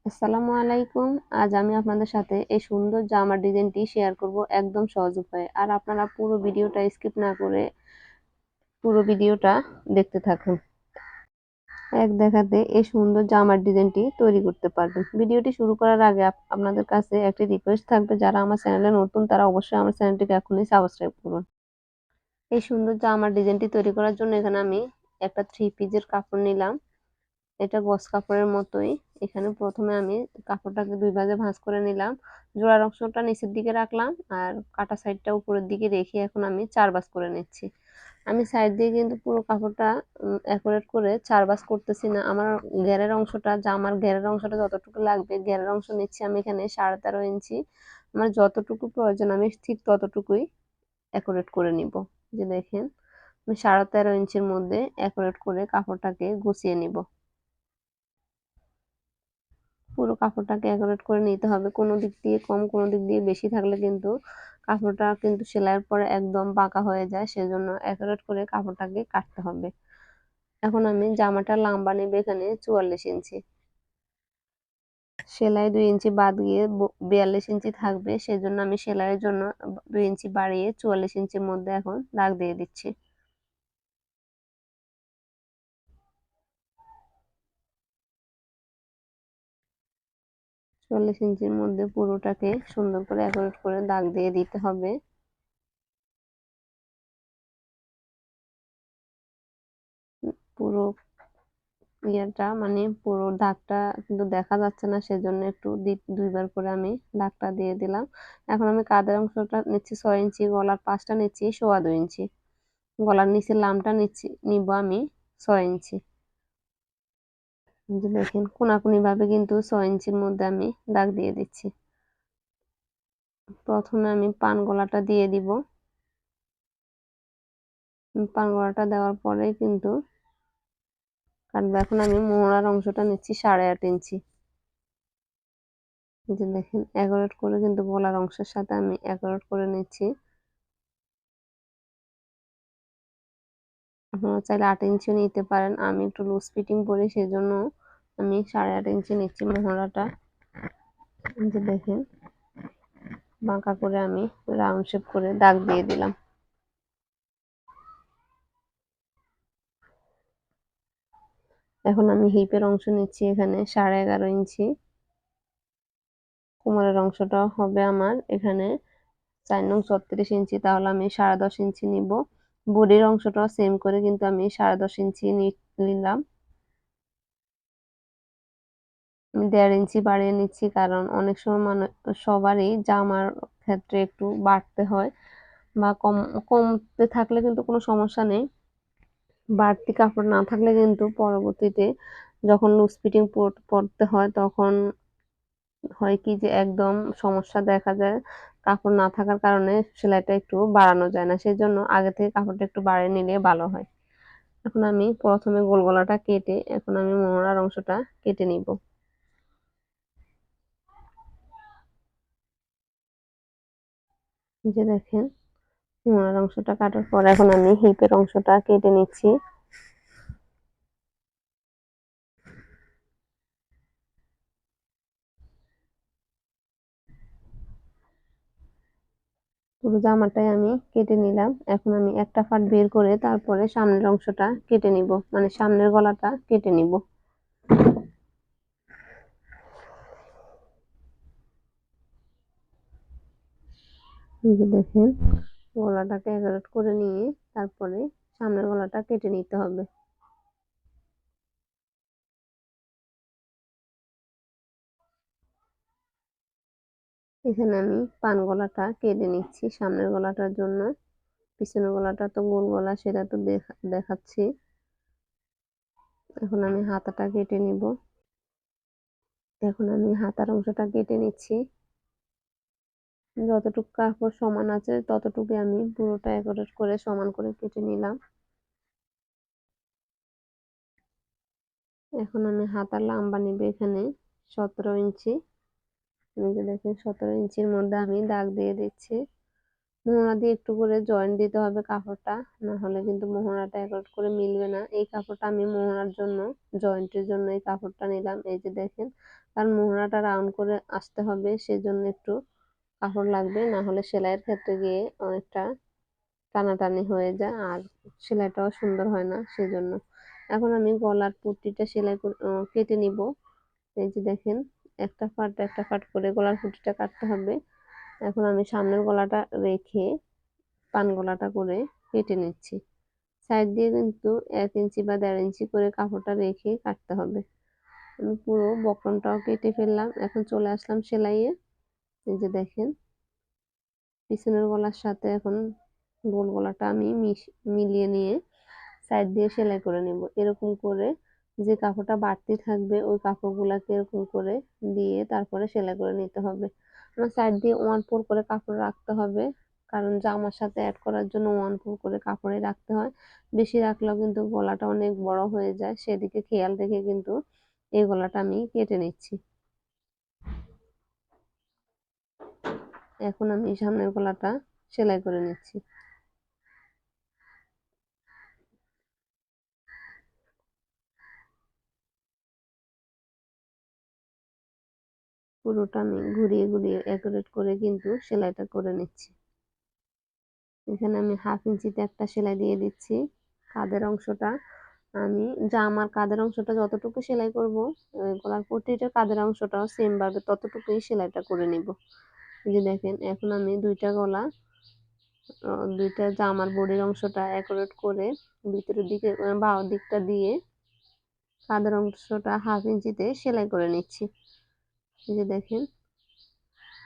আসসালামু আলাইকুম। আজ আমি আপনাদের সাথে এই সুন্দর জামার ডিজাইনটি শেয়ার করব একদম সহজ উপায়ে। আর আপনারা পুরো ভিডিওটা স্কিপ না করে পুরো ভিডিওটা দেখতে থাকুন। এক দেখাতে এই সুন্দর জামার ডিজাইনটি তৈরি করতে পারবেন। ভিডিওটি শুরু করার আগে আপনাদের কাছে একটি রিকোয়েস্ট থাকবে, যারা আমার চ্যানেলে নতুন তারা অবশ্যই আমার চ্যানেলটিকে এখনই সাবস্ক্রাইব করুন। এই সুন্দর জামার ডিজাইনটি তৈরি করার জন্য এখানে আমি একটা 3 পিসের কাপড় নিলাম। এটা গজ কাপড়ের মতোই। এখানে প্রথমে আমি কাপড়টাকে 2 ভাঁজে ভাঁজ করে নিলাম। জোড়ার অংশটা নিচের দিকে রাখলাম আর কাটা সাইডটা উপরের দিকে রেখে এখন আমি 4 ভাঁজ করে নিচ্ছি। আমি সাইড দিয়ে কিন্তু পুরো কাপড়টা অ্যাকুরেট করে 4 ভাঁজ করতেছি না। আমার ঘেরের অংশটা, জামার ঘেরের অংশটা যতটুকু লাগবে, ঘেরের অংশ নিচ্ছি আমি এখানে 13.5 ইঞ্চি। আমার যতটুকু প্রয়োজন আমি ঠিক ততটুকুই অ্যাকুরেট করে নিব। যে দেখেন, আমি 13.5 ইঞ্চির মধ্যে অ্যাকুরেট করে কাপড়টাকে গুছিয়ে নিব। পুরো কাপড়টাকে অ্যাকুরেট করে নিতে হবে। কোনো দিক দিয়ে কম, কোনো দিক দিয়ে বেশি থাকলে কিন্তু কাপড়টা কিন্তু সেলাইয়ের পরে একদম বাঁকা হয়ে যায়। সেজন্য অ্যাকুরেট করে কাপড়টাকে কাটতে হবে। এখন আমি জামাটার লম্বা নেব এখানে 44 ইঞ্চি। সেলাই 2 ইঞ্চি বাদ গিয়ে 42 ইঞ্চি থাকবে। সেজন্য আমি সেলাইয়ের জন্য 2 ইঞ্চি বাড়িয়ে 44 ইঞ্চির মধ্যে এখন দাগ দিয়ে দিচ্ছি। 44 ইঞ্চির মধ্যে পুরোটাকে সুন্দর করে অ্যাকুরেট করে দাগ দিয়ে দিতে হবে। পুরো মানে পুরো দাগটা কিন্তু দেখা যাচ্ছে না, সেজন্য একটু 2বার করে আমি দাগটা দিয়ে দিলাম। এখন আমি কাঁধের অংশটা নিচ্ছি 6 ইঞ্চি, গলার পাশটা নিচ্ছি 2.25 ইঞ্চি, গলার নিচের লামটা নিব আমি 6 ইঞ্চি। যে দেখেন, কোনাকুনি ভাবে কিন্তু 6 ইঞ্চির মধ্যে আমি দাগ দিয়ে দিচ্ছি। প্রথমে আমি পান গলাটা দিয়ে দিব। পান গলাটা দেওয়ার পরে কিন্তু কাটবো। এখন আমি মোহরার অংশটা নিচ্ছি 8.5 ইঞ্চি। যে দেখেন, অ্যাকুরেট করে কিন্তু গলার অংশের সাথে আমি অ্যাকুরেট করে নিচ্ছি। আপনারা চাইলে 8 ইঞ্চিও নিতে পারেন। আমি একটু লুজ ফিটিং পরি, সেজন্য আমি 8.5 ইঞ্চি নিচ্ছি মোহরাটা। যে দেখেন, বাঁকা করে আমি রাউন্ড শেপ করে দাগ দিয়ে দিলাম। এখন আমি হিপের অংশ নিচ্ছি এখানে 11.5 ইঞ্চি। কোমরের অংশটা হবে আমার এখানে 4 নং 36 ইঞ্চি, তাহলে আমি 10.5 ইঞ্চি নিব। বডির অংশটাও সেম করে কিন্তু আমি 10.5 ইঞ্চি নিলাম। আমি 1.5 ইঞ্চি বাড়িয়ে নিচ্ছি, কারণ অনেক সময় সবারই জামার ক্ষেত্রে একটু বাড়তে হয় বা কমতে থাকলে কিন্তু কোনো সমস্যা নেই। বাড়তি কাপড় না থাকলে কিন্তু পরবর্তীতে যখন লুজ ফিটিং পরতে হয় তখন হয় কি যে একদম সমস্যা দেখা যায়। কাপড় না থাকার কারণে সেলাইটা একটু বাড়ানো যায় না। সেজন্য আগে থেকে কাপড়টা একটু বাড়িয়ে নিলে ভালো হয়। এখন আমি প্রথমে গোল গলাটা কেটে এখন আমি মোহরার অংশটা কেটে নিব। যে দেখেন, মোহরার অংশটা কাটার পর এখন আমি হিপের অংশটা কেটে নিচ্ছি। পুরো জামাটাই আমি কেটে নিলাম। এখন আমি একটা পার্ট বের করে তারপরে সামনের অংশটা কেটে নিব, মানে সামনের গলাটা কেটে নিব। এই যে দেখেন, গলাটাকে একারেট করে নিয়ে তারপরে সামনের গলাটা কেটে নিতে হবে। এখানে আমি পান গলাটা কেটে নিচ্ছি সামনের গলাটার জন্য। পিছনের গলাটা তো গোল গলা, সেটা তো দেখাচ্ছি। এখন আমি হাতাটা কেটে নিব। এখন আমি হাতার অংশটা কেটে নিচ্ছি। যতটুকু কাপড় সমান আছে ততটুকু আমি পুরোটা একারেট করে সমান করে কেটে নিলাম। এখন আমি হাতার লম্বা নিব এখানে 17 ইঞ্চি। এই যে দেখেন, 17 ইঞ্চির মধ্যে আমি দাগ দিয়ে দিচ্ছি। মোহরা দিয়ে একটু করে জয়েন্ট দিতে হবে কাপড়টা, না হলে কিন্তু মোহরাটা একট করে মিলবে না। এই কাপড়টা আমি মোহরার জন্য, জয়েন্টের জন্য এই কাপড়টা নিলাম। এই যে দেখেন, কারণ মোহরাটা রাউন্ড করে আসতে হবে, সেজন্য একটু কাপড় লাগবে, না হলে সেলাইয়ের ক্ষেত্রে গিয়ে অনেকটা টানাটানি হয়ে যায় আর সেলাইটাও সুন্দর হয় না, সেজন্য। এখন আমি গলার পট্টিটা সেলাই কেটে নিব। এই যে দেখেন, একটা পাট করে গলার পট্টিটা কাটতে হবে। এখন আমি সামনের গলাটা রেখে পান গলাটা করে কেটে নিচ্ছি। সাইড দিয়ে কিন্তু 1 ইঞ্চি বা 1.5 ইঞ্চি করে কাপড়টা রেখে কাটতে হবে। আমি পুরো বক্রমটাও কেটে ফেললাম। এখন চলে আসলাম সেলাইয়ে। এই যে দেখেন, পিছনের গলার সাথে এখন গোল গলাটা আমি মিলিয়ে নিয়ে সাইড দিয়ে সেলাই করে নেব। এরকম করে যে কাপড়টা বাড়তি থাকবে ওই কাপড়গুলাকে এরকম করে দিয়ে তারপরে সেলাই করে নিতে হবে। আমার সাইড দিয়ে 1/4 করে কাপড় রাখতে হবে, কারণ জামার সাথে অ্যাড করার জন্য 1/4 করে কাপড়ে রাখতে হয়। বেশি রাখলেও কিন্তু গলাটা অনেক বড় হয়ে যায়, সেদিকে খেয়াল রেখে কিন্তু এই গলাটা আমি কেটে নিচ্ছি। এখন আমি সামনের গলাটা সেলাই করে নিচ্ছি। পুরোটা আমি ঘুরিয়ে ঘুরিয়ে অ্যাকুরেট করে কিন্তু সেলাইটা করে নিচ্ছি। এখানে আমি 1/2 ইঞ্চিতে একটা সেলাই দিয়ে দিচ্ছি। কাঁধের অংশটা আমি জামার কাঁধের অংশটা যতটুকু সেলাই করব, গলার পট্টিটার কাঁধের অংশটাও সেম ভাবে ততটুকুই সেলাইটা করে নিব। এই যে দেখেন, এখন আমি দুইটা জামার বডির অংশটা অ্যাকুরেট করে ভিতরের দিকে বাঁ দিকটা দিয়ে কাঁধের অংশটা 1/2 ইঞ্চিতে সেলাই করে নিচ্ছি। এই যে দেখেন,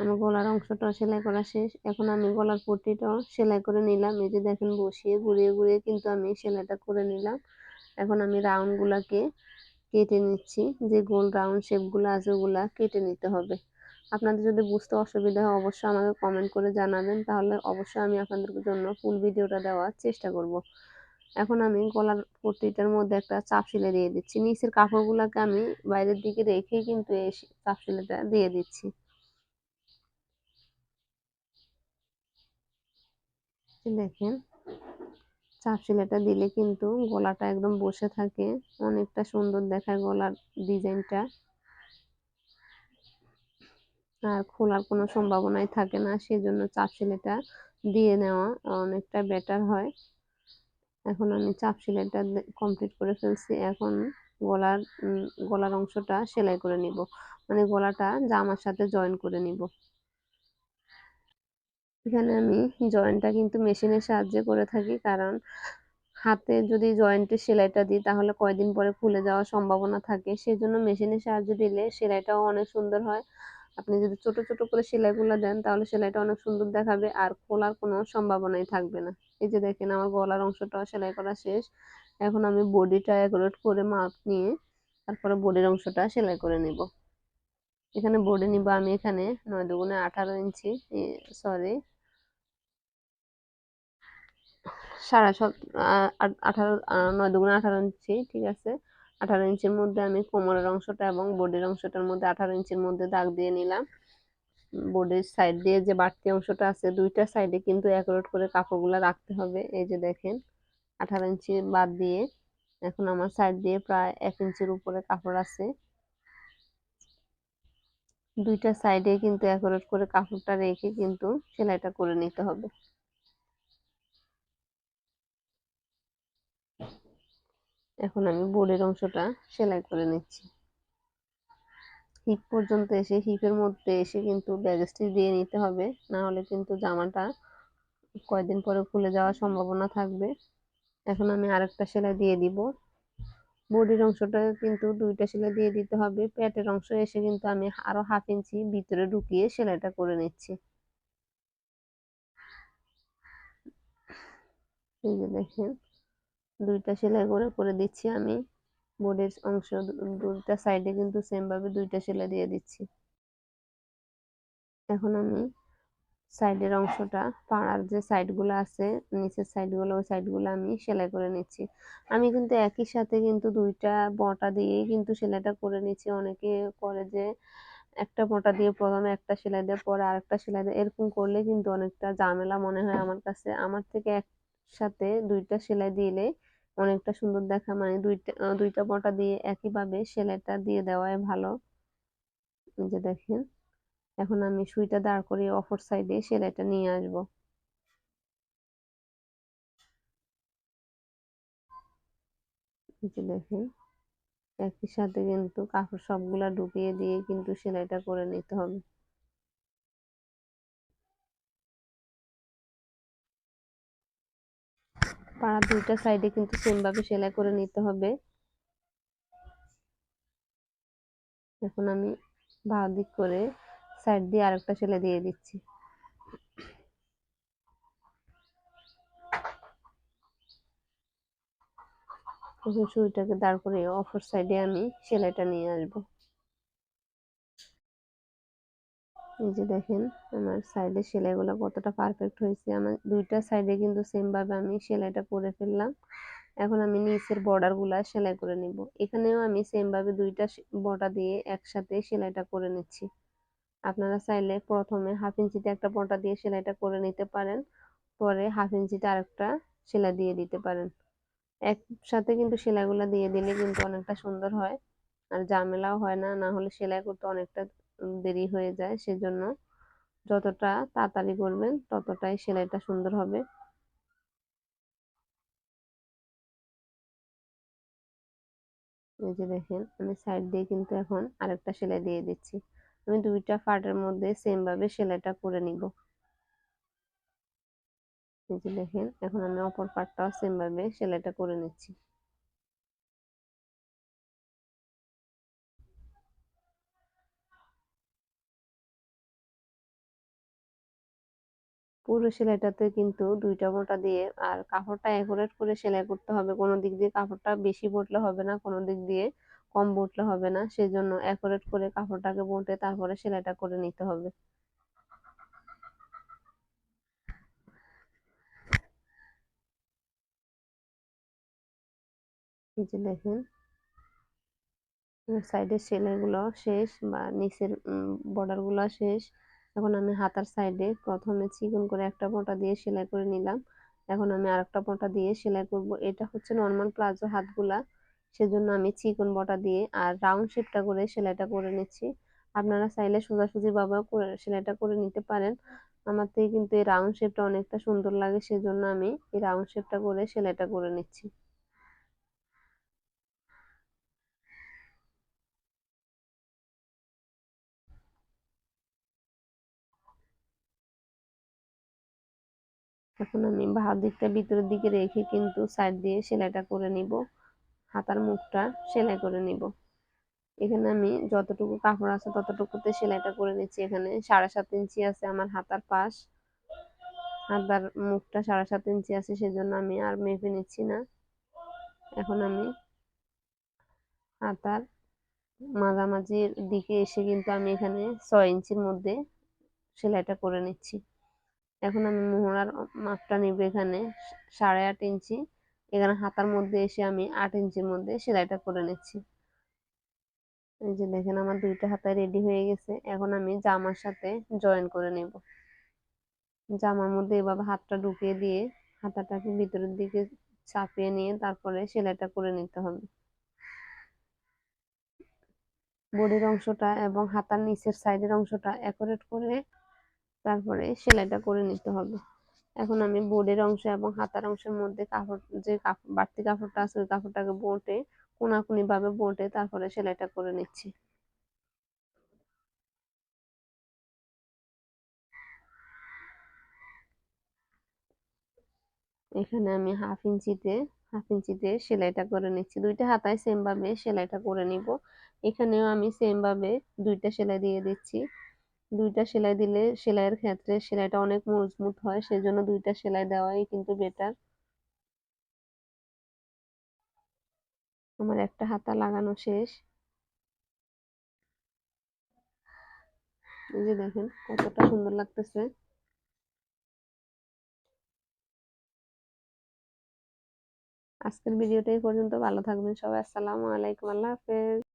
আমার গলার অংশটাও সেলাই করা শেষ। এখন আমি গলার পট্টিটাও সেলাই করে নিলাম। এই যে দেখেন, বসিয়ে ঘুরিয়ে ঘুরিয়ে কিন্তু আমি সেলাইটা করে নিলাম। এখন আমি রাউন্ড গুলাকে কেটে নিচ্ছি। যে গোল রাউন্ড শেপ গুলো আছে ওগুলা কেটে নিতে হবে। আপনাদের যদি বুঝতে অসুবিধা হয় অবশ্যই আমাকে কমেন্ট করে জানাবেন, তাহলে অবশ্যই আমি আপনাদের জন্য ফুল ভিডিওটা দেওয়ার চেষ্টা করব। এখন আমি গলার পট্টিটার মধ্যে একটা চাপ সেলাই দিয়ে দিচ্ছি। নিচের কাপড়গুলোকে আমি বাইরের দিকে রেখেই কিন্তু এই চাপ সেলাইটা দিয়ে দিচ্ছি। দেখেন, চাপ সেলাইটা দিলে কিন্তু গলাটা একদম বসে থাকে, অনেকটা সুন্দর দেখায় গলার ডিজাইনটা, আর খোলার কোনো সম্ভাবনাই থাকে না। সেজন্য চাপ সেলাইটা দিয়ে নেওয়া অনেকটা বেটার হয়। এখন আমি চাপ সেলাইটা কমপ্লিট করে ফেলছি। এখন গলার গলার অংশটা সেলাই করে নিব, মানে গলাটা জামার সাথে জয়েন করে নিব। এখানে আমি জয়েন্টটা কিন্তু মেশিনের সাহায্যে করে থাকি, কারণ হাতে যদি জয়েন্টের সেলাইটা দিই তাহলে কয়দিন পরে খুলে যাওয়ার সম্ভাবনা থাকে, সেজন্য মেশিনের সাহায্য দিলে সেলাইটাও অনেক সুন্দর হয়। আপনি যদি ছোট ছোট করে সেলাইগুলো দেন তাহলে সেলাইটা অনেক সুন্দর দেখাবে আর খোলার কোনো সম্ভাবনাই থাকবে না। এই যে দেখেন, আমার গলার অংশটাও সেলাই করা শেষ। এখন আমি বডিটা অ্যাকুরেট করে মাপ নিয়ে তারপরে বডির অংশটা সেলাই করে নিব। এখানে বডি নিব আমি এখানে 9 × 18 ইঞ্চি, সরি 9 × 18 ইঞ্চি, ঠিক আছে। 18 ইঞ্চির মধ্যে আমি কোমরের অংশটা এবং বডির অংশটার মধ্যে 18 ইঞ্চির মধ্যে দাগ দিয়ে নিলাম। বডির সাইড দিয়ে যে বাড়তি অংশটা আছে দুইটা সাইডে কিন্তু অ্যাকুরেট করে কাপড়গুলো রাখতে হবে। এই যে দেখেন, 18 ইঞ্চি বাদ দিয়ে এখন আমার সাইড দিয়ে প্রায় 1 ইঞ্চির উপরে কাপড় আছে। দুইটা সাইডে কিন্তু অ্যাকুরেট করে কাপড়টা রেখে কিন্তু সেলাইটা করে নিতে হবে। এখন আমি বডির অংশটা সেলাই করে নিচ্ছি। হিপ পর্যন্ত এসে হিপের মধ্যে এসে কিন্তু ব্যাক স্টিচ দিয়ে নিতে হবে, না হলে কিন্তু জামাটা কয়েকদিন পরে খুলে যাওয়ার সম্ভাবনা থাকবে। এখন আমি আরেকটা সেলাই দিয়ে দিব। বডির অংশটা কিন্তু দুইটা সেলাই দিয়ে দিতে হবে। পেটের অংশ এসে কিন্তু আমি আরো 1/2 ইঞ্চি ভিতরে ঢুকিয়ে সেলাইটা করে নিচ্ছি। এই যে দেখেন, দুইটা সেলাই করে করে দিচ্ছি আমি। বডির অংশ দুইটা সাইডে কিন্তু সেম ভাবে দুইটা সেলাই দিয়ে দিচ্ছি। এখন আমি সাইডের অংশটা, পাড়ার যে সাইডগুলো আছে নিচের সাইডগুলো, ওই সাইডগুলো আমি সেলাই করে নিচ্ছি। আমি কিন্তু একই সাথে কিন্তু দুইটা বটা দিয়েই কিন্তু সেলাইটা করে নিচ্ছি। অনেকে করে যে একটা মোটা দিয়ে প্রথমে একটা সেলাই দিয়ে পরে আরেকটা সেলাই দিয়ে এরকম করলে কিন্তু অনেকটা ঝামেলা মনে হয় আমার কাছে। আমার থেকে একসাথে দুইটা সেলাই দিলে অনেকটা সুন্দর দেখা, মানে দুইটা মোটা দিয়ে একইভাবে সেলাইটা দিয়ে দেওয়াই ভালো। এই যে দেখেন, এখন আমি সুইটা দাঁড় করিয়ে অপর সাইডে সেলাইটা নিয়ে আসবো। এই যে দেখেন, একই সাথে কিন্তু কাপড় সবগুলা ঢুকিয়ে দিয়ে কিন্তু সেলাইটা করে নিতে হবে। পাড়ার দুইটা সাইডে কিন্তু সেম ভাবে সেলাই করে নিতে হবে। এখন আমি বাঁ দিক করে সাইড দিয়ে আরেকটা সেলাই দিয়ে দিচ্ছি। এখন সুইটাকে দাঁড় করে অপর সাইডে আমি সেলাইটা নিয়ে আসবো। এই যে দেখেন, আমার সাইডে সেলাইগুলো কতটা পারফেক্ট হয়েছে। আমার দুইটা সাইডে কিন্তু সেম ভাবে আমি সেলাইটা করে ফেললাম। এখন আমি নিচের বর্ডার গুলা সেলাই করে নিব। এখানেও আমি সেম ভাবে দুইটা বর্ডার দিয়ে একসাথে সেলাইটা করে নিচ্ছি। আপনারা চাইলে প্রথমে হাফ ইঞ্চিতে একটা বর্ডার দিয়ে সেলাইটা করে নিতে পারেন, পরে হাফ ইঞ্চিতে আরেকটা সেলাই দিয়ে দিতে পারেন। একসাথে কিন্তু সেলাইগুলো দিয়ে দিলে কিন্তু অনেকটা সুন্দর হয়, আর ঝামেলাও হয় না। না হলে সেলাই করতে অনেকটা দেরি হয়ে যায়। সেজন্য যতটা তাড়াতাড়ি করবেন ততটাই সেলাইটা সুন্দর হবে। এই যে দেখেন, আমি সাইড দিয়ে কিন্তু এখন আরেকটা সেলাই দিয়ে দিচ্ছি। আমি দুইটা পার্টের মধ্যে সেম ভাবে সেলাইটা করে নিব। এই যে দেখেন, এখন আমি অপর পার্টটাও সেম ভাবে সেলাইটা করে নিচ্ছি। পুরো সেলাইটাতে কিন্তু দুইটা মোটা দিয়ে আর কাপড়টা অ্যাকুরেট করে সেলাই করতে হবে। কোনো দিক দিয়ে কাপড়টা বেশি বটলে হবে না, কোনো দিক দিয়ে কম বটলে হবে না। সেজন্য অ্যাকুরেট করে কাপড়টাকে বটে তারপরে সেলাইটা করে নিতে হবে। এই যে দেখেন, সাইডের সেলাইগুলো শেষ বা নিচের বর্ডার গুলো শেষ। এখন আমি হাতার সাইডে প্রথমে চিকন করে একটা মোটা দিয়ে সেলাই করে নিলাম। এখন আমি আরেকটা মোটা দিয়ে সেলাই করব। এটা হচ্ছে নর্মাল প্লাজো হাতগুলা, সেজন্য আমি চিকন বটা দিয়ে আর রাউন্ড শেপটা করে সেলাইটা করে নিচ্ছি। আপনারা চাইলে সোজাসুজি ভাবেও করে সেলাইটা করে নিতে পারেন। আমার থেকে কিন্তু এই রাউন্ড শেপটা অনেকটা সুন্দর লাগে, সেজন্য আমি এই রাউন্ড শেপটা করে সেলাইটা করে নিচ্ছি। এখন আমি বাহুর দিকটা ভিতরের দিকে রেখে কিন্তু সাইড দিয়ে সেলাইটা করে নিব। হাতার মুখটা সেলাই করে নিব। এখানে আমি যতটুকু কাপড় আছে ততটুকুতে সেলাইটা করে নিচ্ছি। এখানে 7.5 ইঞ্চি আছে আমার হাতার পাশ, হাতার মুখটা 7.5 ইঞ্চি আছে, সেজন্য আমি আর মেপে নিচ্ছি না। এখন আমি হাতার মাঝামাঝির দিকে এসে কিন্তু আমি এখানে 6 ইঞ্চির মধ্যে সেলাইটা করে নিচ্ছি। এখন আমি মোহরার মাপটা নিব এখানে 8.5 ইঞ্চি। এখানে হাতার মধ্যে এসে আমি 8 ইঞ্চির মধ্যে সেলাইটা করে নিচ্ছি। এই যে দেখেন, আমার দুইটা হাতায় রেডি হয়ে গেছে। এখন আমি জামার সাথে জয়েন করে নেব। জামার মধ্যে এভাবে হাতটা ঢুকিয়ে দিয়ে হাতাটাকে ভিতরের দিকে চাপিয়ে নিয়ে তারপরে সেলাইটা করে নিতে হবে। বডির অংশটা এবং হাতার নিচের সাইডের অংশটা অ্যাকুরেট করে তারপরে সেলাইটা করে নিতে হবে। এখন আমি বোর্ডের অংশ এবং হাতার অংশের মধ্যে কাপড়, যে কাপড় বাড়তি কাপড়টা আছে ওই কাপড়টাকে বটে কোনাকুনি ভাবে বটে তারপরে সেলাইটা করে নিচ্ছি। এখানে আমি হাফ ইঞ্চিতে সেলাইটা করে নিচ্ছি। দুইটা হাতায় সেম ভাবে সেলাইটা করে নিব। এখানেও আমি সেম ভাবে দুইটা সেলাই দিয়ে দিচ্ছি। দুইটা সেলাই দিলে সেলাইয়ের ক্ষেত্রে সেলাইটা অনেক মজবুত হয়, সেজন্য দুইটা সেলাই দেওয়াই কিন্তু বেটার। আমার একটা হাতা লাগানো শেষ। এই যে দেখেন কতটা সুন্দর লাগতেছে। আজকের ভিডিওটা এই পর্যন্ত। ভালো থাকবেন সবাই। আসসালামু আলাইকুম, আল্লাহ হাফেজ।